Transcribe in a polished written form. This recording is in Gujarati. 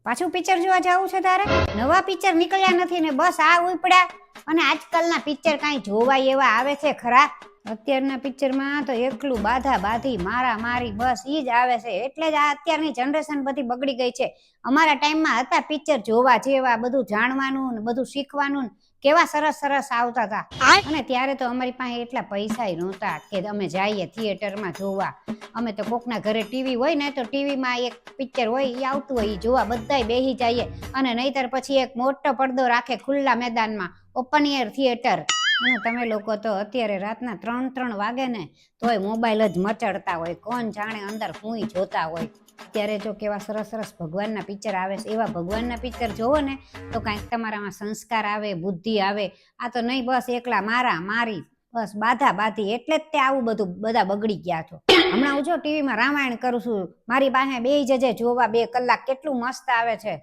પાછું પિક્ચર જોવા જવું છે તારે? નવા પિક્ચર નીકળ્યા નથી ને બસ આ ઉપડ્યા. અને આજકાલના પિક્ચર કાંઈ જોવાય એવા આવે છે ખરા? અત્યારના પિક્ચરમાં તો એકલું બાધા બાધી મારા મારી બસ ઈ જ આવે છે. એટલે જ આ અત્યારની જનરેશન બધી બગડી ગઈ છે. અમારા ટાઈમમાં હતા પિક્ચર જોવા જેવા, બધું જાણવાનું ને બધું શીખવાનું ને કેવા સરસ સરસ આવતા હતા. અને ત્યારે તો અમારી પાસે એટલા પૈસા નહોતા કે અમે જઈએ થિયેટરમાં જોવા. અમે તો કોકના ઘરે ટીવી હોય ને તો ટીવીમાં એક પિક્ચર હોય એ આવતું હોય એ જોવા બધાય બેસી જઈએ. અને નહીતર પછી એક મોટો પડદો રાખે ખુલ્લા મેદાનમાં, ઓપન એર થિયેટર. અને તમે લોકો તો અત્યારે રાતના 3-3 વાગે ને તોય મોબાઈલ જ મચડતા હોય, કોણ જાણે અંદર હુંય જોતા હોય. અત્યારે જો કેવા સરસ સરસ ભગવાનના પિક્ચર આવે છે, એવા ભગવાનના પિક્ચર જોવો ને તો કાંઈક તમારામાં સંસ્કાર આવે, બુદ્ધિ આવે. આ તો નહીં, બસ એકલા મારા મારી, બસ બાધા બાધી. એટલે જ તે આવું બધું બધા બગડી ગયા છો. હમણાં હું જો ટીવીમાં રામાયણ કરું છું, મારી પાસે બેહી જજે જોવા 2 કલાક, કેટલું મસ્ત આવે છે.